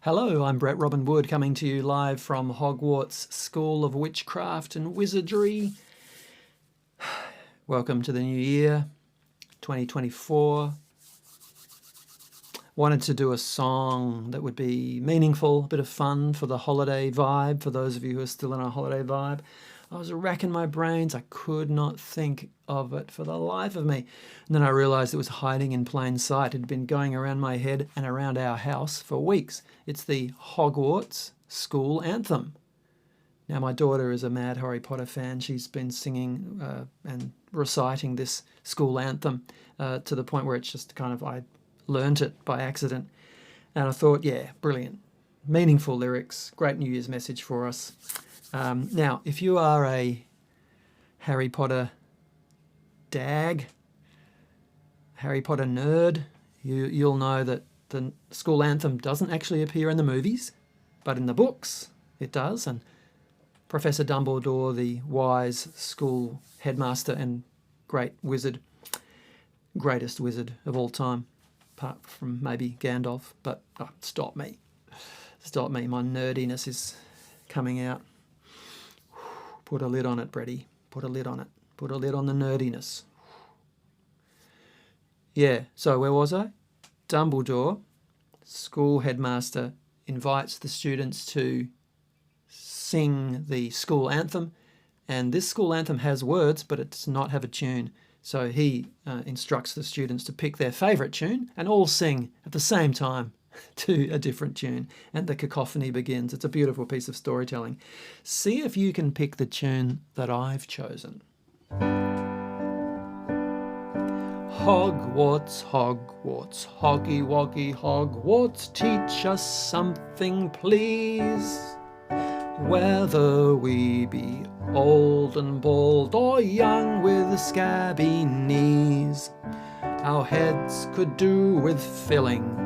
Hello, I'm Brett Robin Wood coming to you live from Hogwarts School of Witchcraft and Wizardry. Welcome to the new year, 2024. Wanted to do a song that would be meaningful, a bit of fun for the holiday vibe, for those of you who are still in a holiday vibe. I was racking my brains. I could not think of it for the life of me. And then I realized it was hiding in plain sight. It had been going around my head and around our house for weeks. It's the Hogwarts School Anthem. Now, my daughter is a mad Harry Potter fan. She's been singing and reciting this school anthem to the point where it's just kind of, I learnt it by accident. And I thought, yeah, brilliant. Meaningful lyrics, great New Year's message for us. Now, if you are a Harry Potter dag, Harry Potter nerd, you'll know that the school anthem doesn't actually appear in the movies, but in the books it does. And Professor Dumbledore, the wise school headmaster and great wizard, greatest wizard of all time, apart from maybe Gandalf, but stop me, my nerdiness is coming out. Put a lid on it, Bretty. Put a lid on it. Put a lid on the nerdiness. Yeah, so where was I? Dumbledore, school headmaster, invites the students to sing the school anthem. And this school anthem has words, but it does not have a tune. So he instructs the students to pick their favourite tune and all sing at the same time to a different tune, and the cacophony begins. It's a beautiful piece of storytelling. See if you can pick the tune that I've chosen. Hogwarts, Hogwarts, Hoggy Woggy Hogwarts, teach us something, please. Whether we be old and bald or young with scabby knees, our heads could do with filling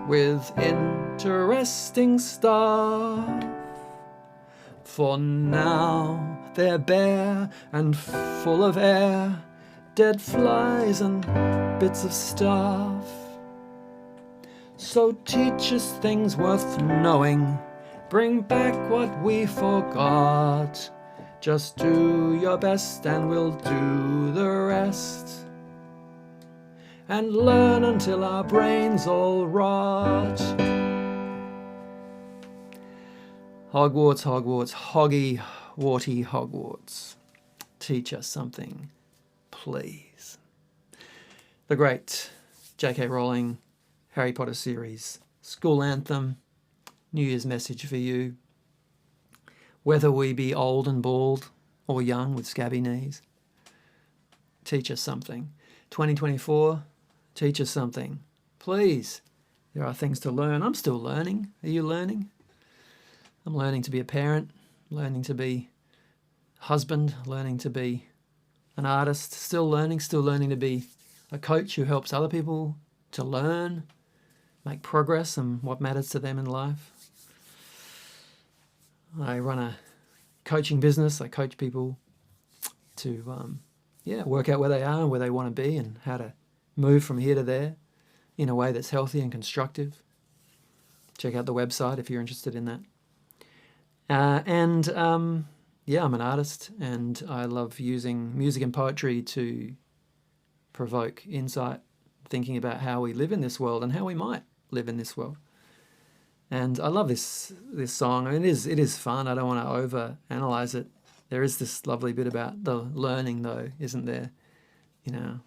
with interesting stuff. For now they're bare and full of air, dead flies and bits of stuff. So teach us things worth knowing, bring back what we forgot. Just do your best and we'll do the rest, and learn until our brains all rot. Hogwarts, Hogwarts, hoggy, warty Hogwarts, teach us something, please. The great J.K. Rowling Harry Potter series, school anthem, New Year's message for you. Whether we be old and bald or young with scabby knees, teach us something. 2024, teach us something, please. There are things to learn. I'm still learning. Are you learning? I'm learning to be a parent, learning to be a husband, learning to be an artist, still learning to be a coach who helps other people to learn, make progress in what matters to them in life. I run a coaching business. I coach people to work out where they are and where they want to be and how to move from here to there in a way that's healthy and constructive. Check out the website if you're interested in that. I'm an artist, and I love using music and poetry to provoke insight, thinking about how we live in this world and how we might live in this world. And I love this song. I mean, it is fun. I don't want to over-analyze it. There is this lovely bit about the learning, though, isn't there? You know,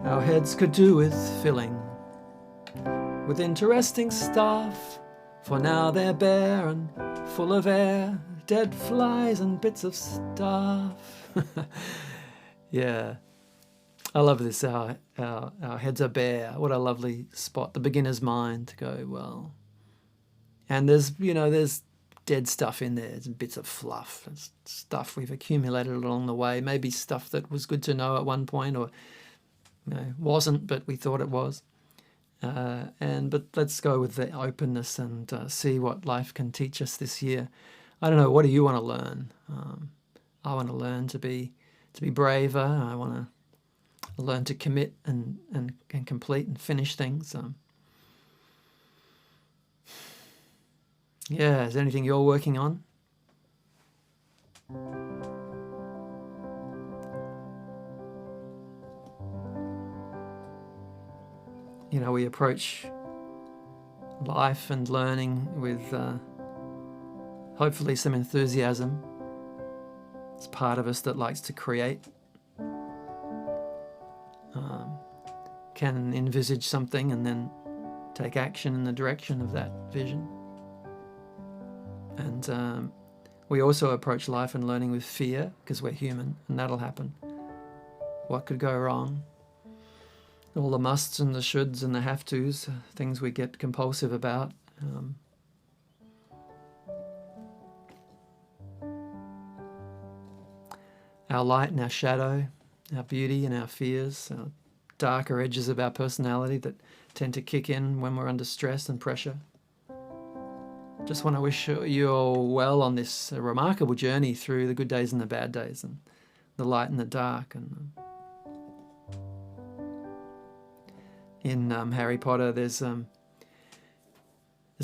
our heads could do with filling with interesting stuff. For now they're bare and full of air, dead flies and bits of stuff. Yeah, I love this. Our heads are bare. What a lovely spot. The beginner's mind to go, well. And there's dead stuff in there. There's bits of fluff. It's stuff we've accumulated along the way. Maybe stuff that was good to know at one point, or wasn't, but we thought it was. But let's go with the openness and see what life can teach us this year. I don't know. What do you want to learn? I want to learn to be braver. I want to learn to commit and complete and finish things. Yeah, is there anything you're working on? You know, we approach life and learning with hopefully some enthusiasm. It's part of us that likes to create, can envisage something and then take action in the direction of that vision. And we also approach life and learning with fear, because we're human, and that'll happen. What could go wrong? All the musts and the shoulds and the have-tos, things we get compulsive about. Our light and our shadow, our beauty and our fears, our darker edges of our personality that tend to kick in when we're under stress and pressure. Just want to wish you all well on this remarkable journey through the good days and the bad days, and the light and the dark. And in Harry Potter, there's a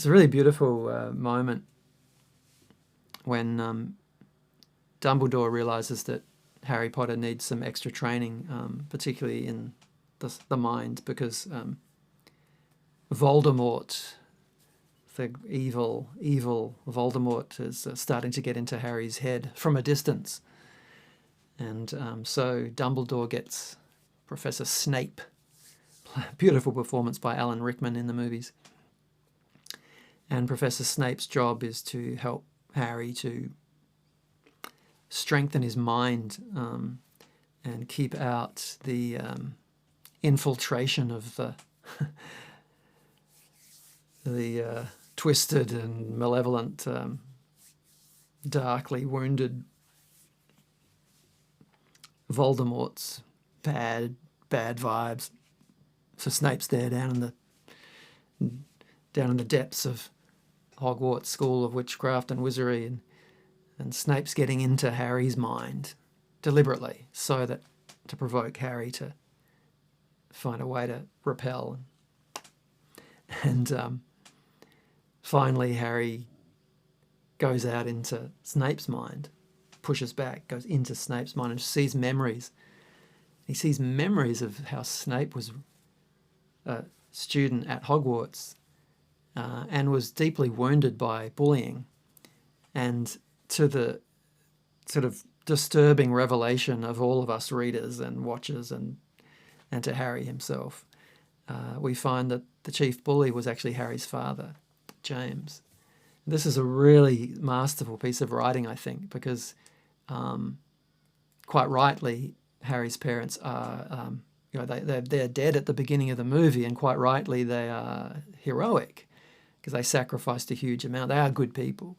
really beautiful moment when Dumbledore realizes that Harry Potter needs some extra training, particularly in the mind, because Voldemort, the evil Voldemort, is starting to get into Harry's head from a distance. And so Dumbledore gets Professor Snape, beautiful performance by Alan Rickman in the movies. And Professor Snape's job is to help Harry to strengthen his mind and keep out the infiltration of the twisted and malevolent, darkly wounded Voldemort's bad vibes. So Snape's there down in the depths of Hogwarts School of Witchcraft and Wizardry, and Snape's getting into Harry's mind deliberately to provoke Harry to find a way to repel. And finally Harry goes out into Snape's mind, pushes back, goes into Snape's mind and sees memories. He sees memories of how Snape was a student at Hogwarts and was deeply wounded by bullying, and to the sort of disturbing revelation of all of us readers and watchers and to Harry himself, we find that the chief bully was actually Harry's father, James. This is a really masterful piece of writing, I think, because quite rightly Harry's parents are, they're dead at the beginning of the movie, and quite rightly they are heroic because they sacrificed a huge amount. They are good people.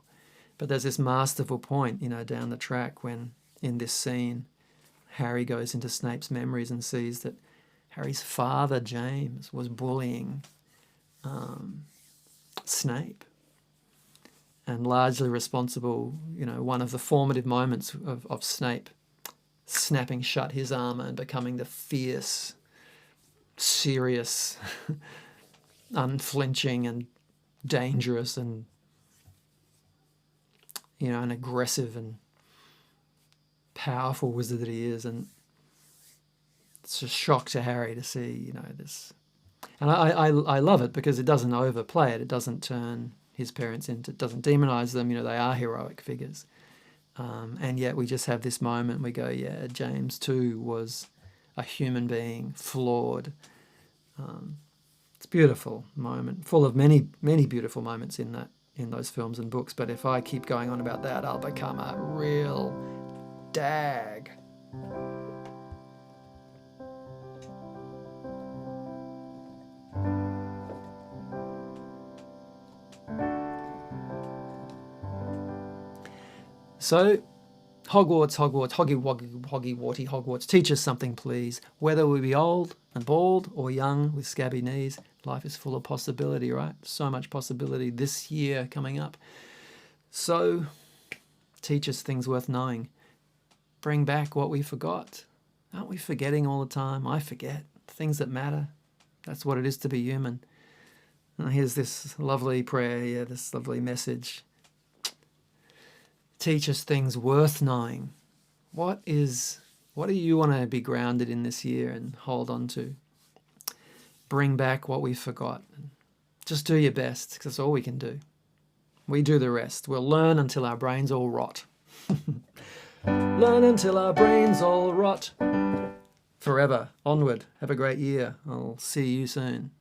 But there's this masterful point, down the track when, in this scene, Harry goes into Snape's memories and sees that Harry's father, James, was bullying Snape, and largely responsible, one of the formative moments of Snape snapping shut his armour and becoming the fierce, serious, unflinching and dangerous and an aggressive and powerful wizard that he is. And it's a shock to Harry to see, this. And I love it because it doesn't overplay it. It doesn't turn his parents into, it doesn't demonise them. They are heroic figures. And yet we just have this moment, we go, yeah, James too was a human being, flawed. It's a beautiful moment, full of many, many beautiful moments in those films and books. But if I keep going on about that, I'll become a real dag. So, Hogwarts, Hogwarts, teach us something, please. Whether we be old and bald or young with scabby knees, life is full of possibility, right? So much possibility this year coming up. So, teach us things worth knowing. Bring back what we forgot. Aren't we forgetting all the time? I forget things that matter. That's what it is to be human. And here's this lovely prayer, this lovely message. Teach us things worth knowing. What do you want to be grounded in this year and hold on to? Bring back what we forgot. Just do your best, because that's all we can do. We do the rest. We'll learn until our brains all rot. Learn until our brains all rot. Forever. Onward. Have a great year. I'll see you soon.